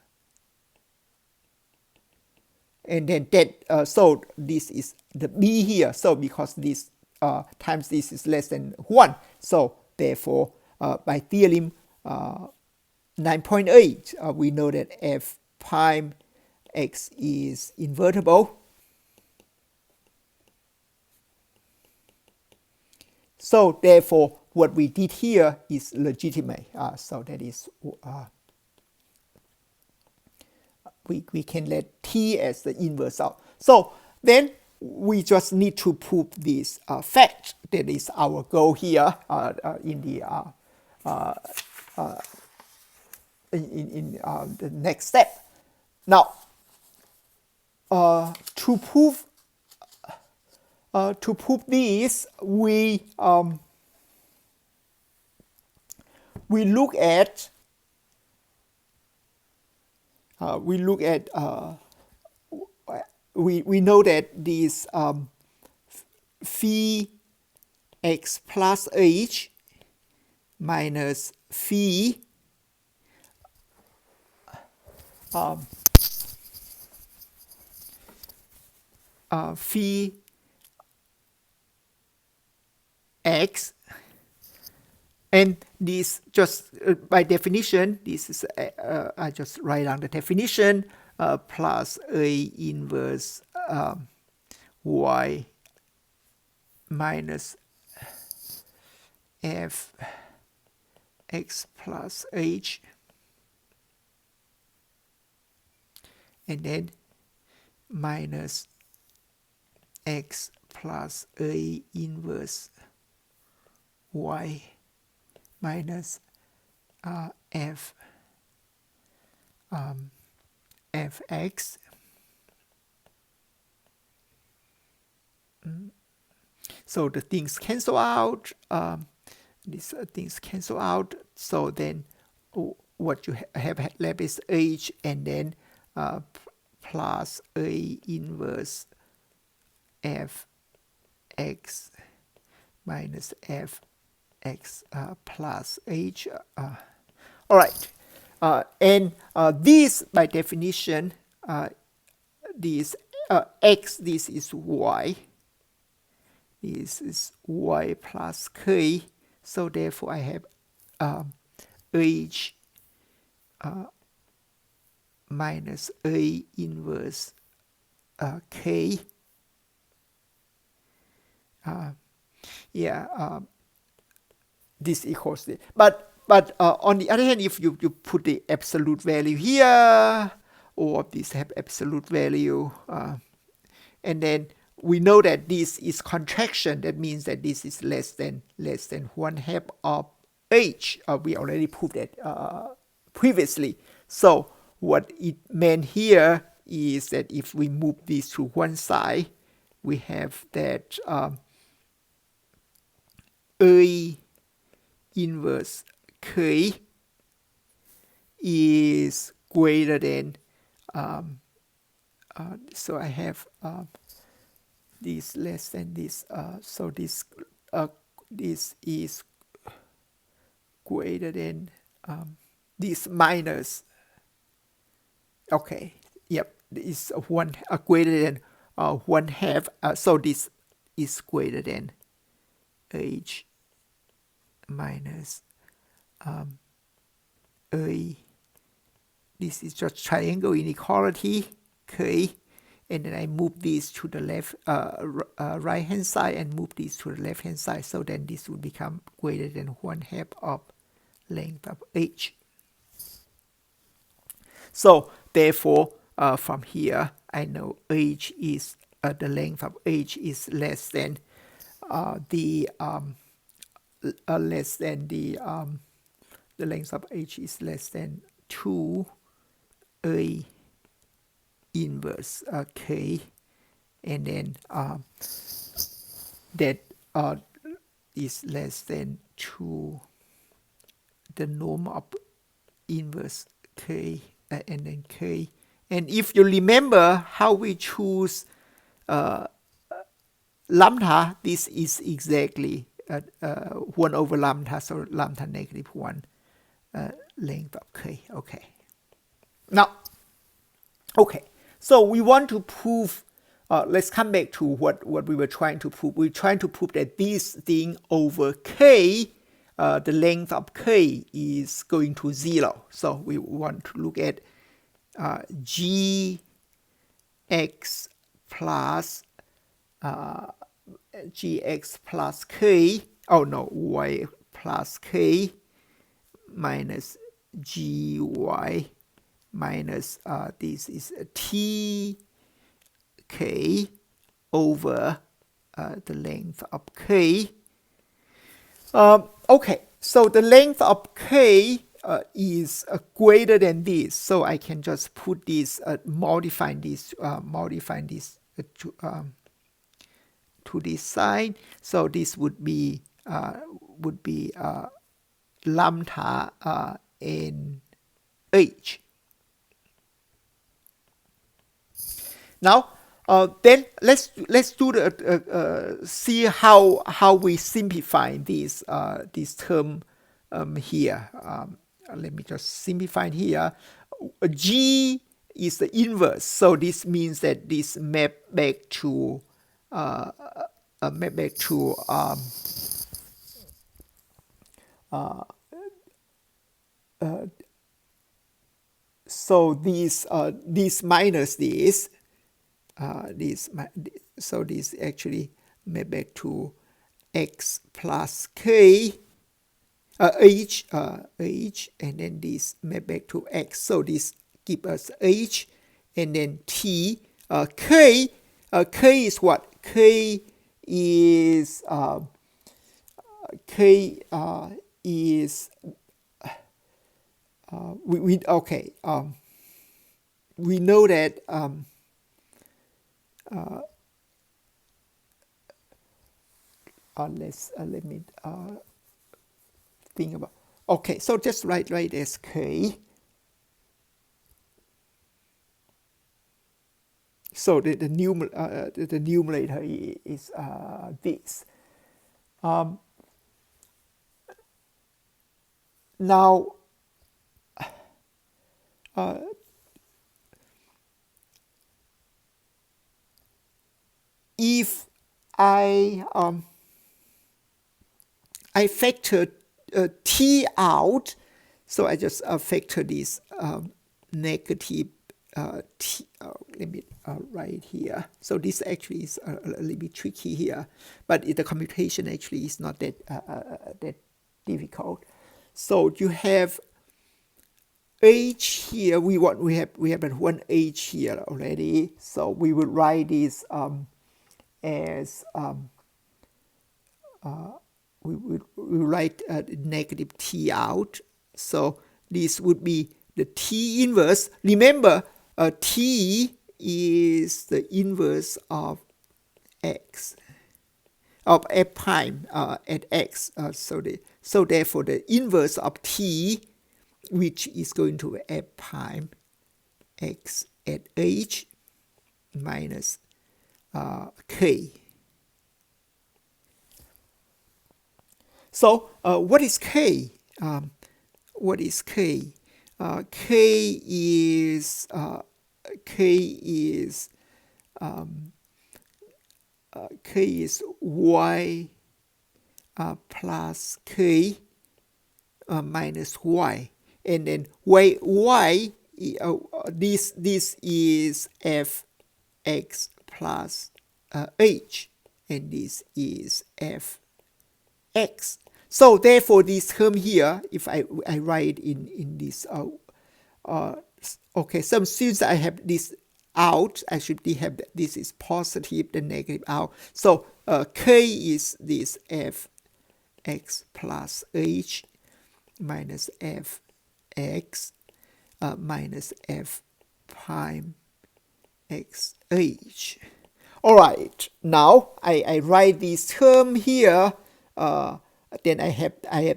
then that, so this is the B here. So because this times this is less than 1, so therefore by theorem 9.8, we know that F prime X is invertible. So therefore what we did here is legitimate. So that is we can let T as the inverse out. So then we just need to prove this fact. That is our goal here in the next step. Now to prove this, we look at we know that this phi X plus H minus phi phi X And this just by definition, this is I just write down the definition, plus A inverse y minus f x plus h, and then minus x plus A inverse y minus f fx. So the things cancel out. These things cancel out. So then what you have left is h, and then plus A inverse f x minus f x plus h. All right. And this, by definition, this x, this is y. This is y plus k. So therefore, I have h minus A inverse k. This equals this. But on the other hand, if you put the absolute value here, or this have absolute value, and then we know that this is contraction. That means that this is less than 1/2 of h. We already proved that previously. So what it meant here is that if we move this to one side, we have that A inverse k is greater than, so I have this less than this, so this is greater than this minus, okay, yep, is greater than 1/2, so this is greater than h minus A. This is just triangle inequality k, and then I move this to the left right hand side and move this to the left hand side, so then this would become greater than 1/2 of length of h. So therefore, from here I know h is the length of h is less than the length of h is less than 2A inverse k, and then that is less than 2 the norm of inverse k, and then k. And if you remember how we choose lambda, this is exactly 1 over lambda, so lambda negative 1 length of k. Okay. Now, okay, so we want to prove, let's come back to what we were trying to prove. We're trying to prove that this thing over k, the length of k is going to 0. So we want to look at gx plus k, oh no, y plus k minus gy minus this is t k over the length of k. Okay, so the length of k is greater than this, so I can just put this, modify this to this side. So this would be lambda n h. Now, then let's do the see how we simplify this term here. Let me just simplify here. G is the inverse, so this means that this map back to So this minus this, so this actually map back to x plus k, h, and then this map back to x. So this give us h, and then t. K is what? K is okay. We know that let me think about. Okay, so just write as k. So the numerator is this. Now, if I factor t out, so I just factor this negative t. Let me write here. So this actually is a little bit tricky here, but the computation actually is not that that difficult. So you have h here. We have one h here already. So we would write this as we write negative t out. So this would be the t inverse. Remember, t is the inverse of x, of f prime at x. So therefore the inverse of t, which is going to be f prime x at h minus k. So what is k? What is k? K is y plus k minus y, and then y this is f x plus h, and this is f x. So therefore this term here, if I write in this okay, some since I have this out, I should have that this is positive, the negative out. So k is this f x plus h minus f x minus f prime x h. All right, now I write this term here. Then I have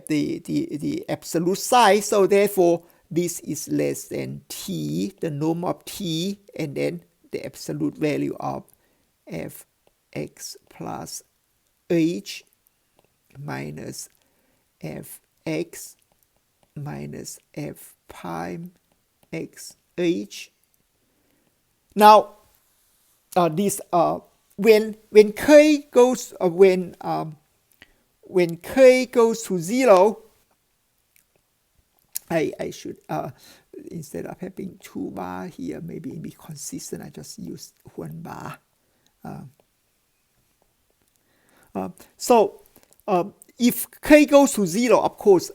the absolute sign. So therefore this is less than t, the norm of t, and then the absolute value of f x plus h minus f x minus f prime x h. Now this when k goes when k goes to 0, I should instead of having 2 bar here, maybe be consistent, I just use 1 bar. So if k goes to 0, of course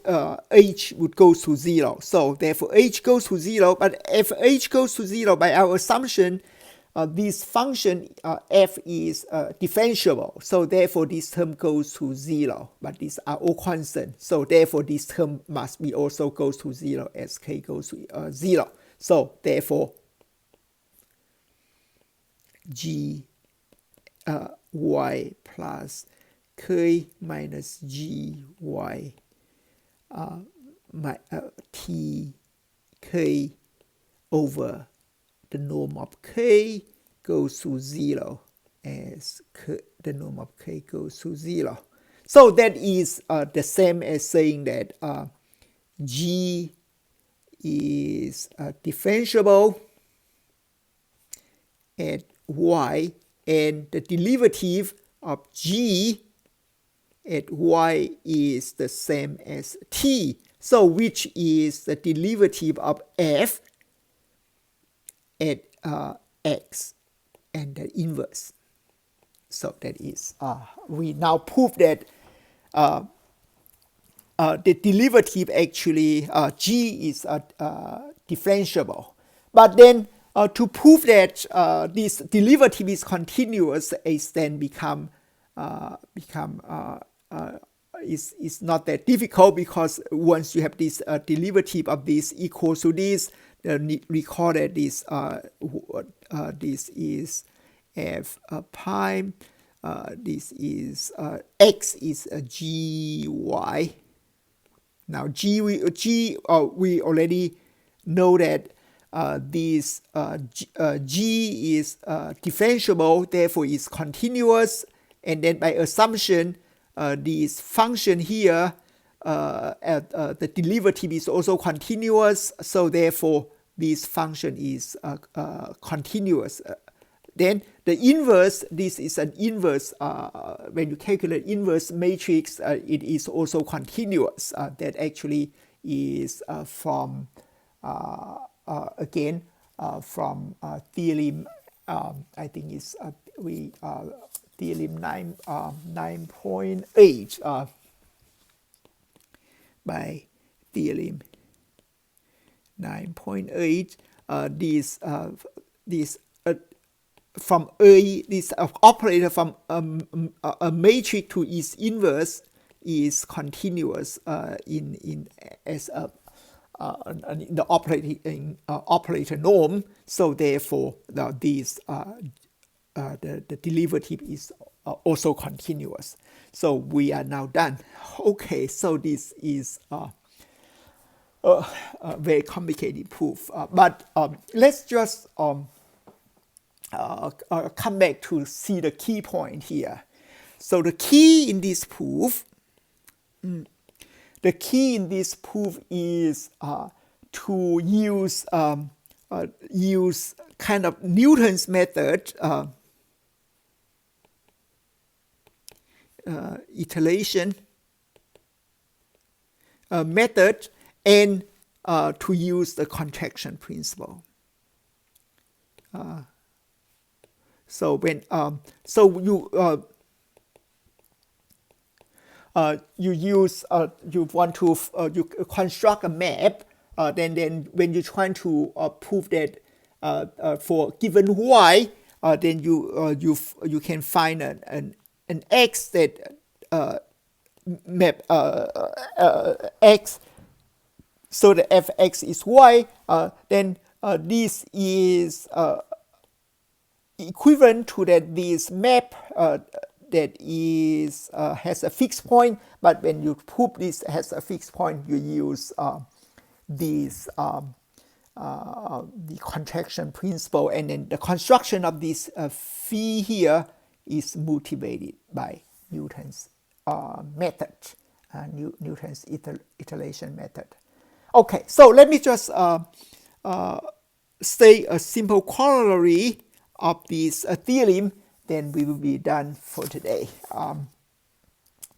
h would go to 0. So therefore h goes to 0. But if h goes to 0, by our assumption, this function f is differentiable. So therefore this term goes to 0. But these are all constant. So therefore this term must be also goes to 0 as k goes to 0. So therefore g y plus k minus g y t k over the norm of k goes to 0 as the norm of k goes to 0. So that is the same as saying that g is differentiable at y, and the derivative of g at y is the same as t. So which is the derivative of f at x and the inverse. So that is, we now prove that the derivative actually, g is differentiable. But then to prove that this derivative is continuous, is then become is not that difficult, because once you have this derivative of this equals to this, recall that this this is f prime, this is x is a gy. Now g we already know that this g is differentiable, therefore is continuous, and then by assumption this function here the derivative is also continuous, so therefore this function is continuous. Then the inverse, this is an inverse, when you calculate inverse matrix, it is also continuous. That actually is from, again, from theorem, I think it's theorem 9.8, by theorem 9.8, this from A, this operator from a matrix to its inverse is continuous in as a in the operator norm. So therefore, the derivative is also continuous. So we are now done. Okay, so this is a very complicated proof, but let's just come back to see the key point here. So the key in this proof, is to use use kind of Newton's method, iteration method, and to use the contraction principle. So when so you use you want to you construct a map, then when you're trying to prove that for given y, then you can find an x that map x, so the fx is y, then this is equivalent to that this map that is has a fixed point. But when you prove this has a fixed point, you use this the contraction principle, and then the construction of this phi here is motivated by Newton's method, Newton's iteration method. Okay, so let me just say a simple corollary of this theorem, then we will be done for today.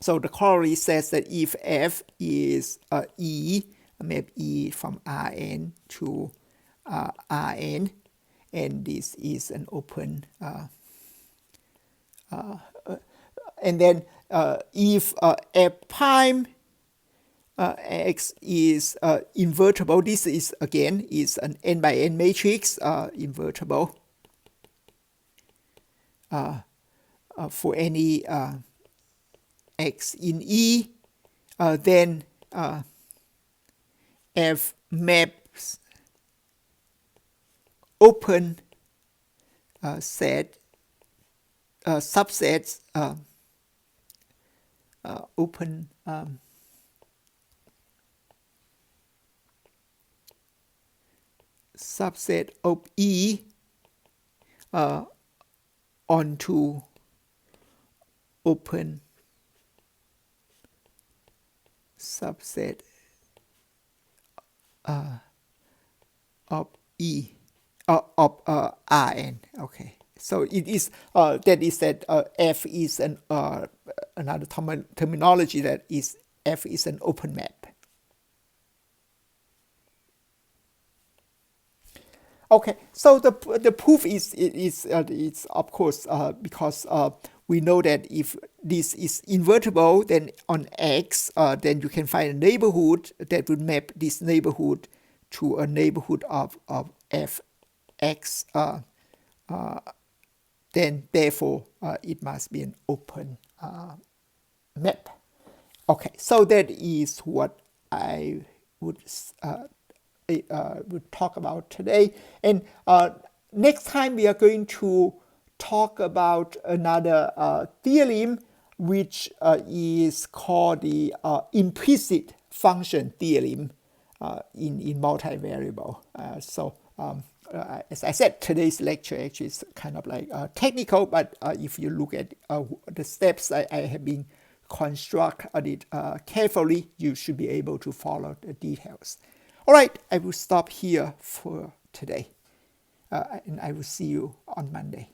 So the corollary says that if f is E, map E from Rn to Rn, and this is an open, and then if f prime x is invertible, this is again is an n by n matrix, invertible, for any x in E, then f maps open set subsets, open subset of E onto open subset of E of Rn. Okay, So it is that is that F is an another terminology that is F is an open map. Okay, so the proof is of course because we know that if this is invertible, then on X, then you can find a neighborhood that would map this neighborhood to a neighborhood of Fx. Then therefore it must be an open map. Okay, so that is what I would talk about today. And next time we are going to talk about another theorem, which is called the implicit function theorem in multivariable. As I said, today's lecture actually is kind of like technical, but if you look at the steps I have been constructed carefully, you should be able to follow the details. All right, I will stop here for today, and I will see you on Monday.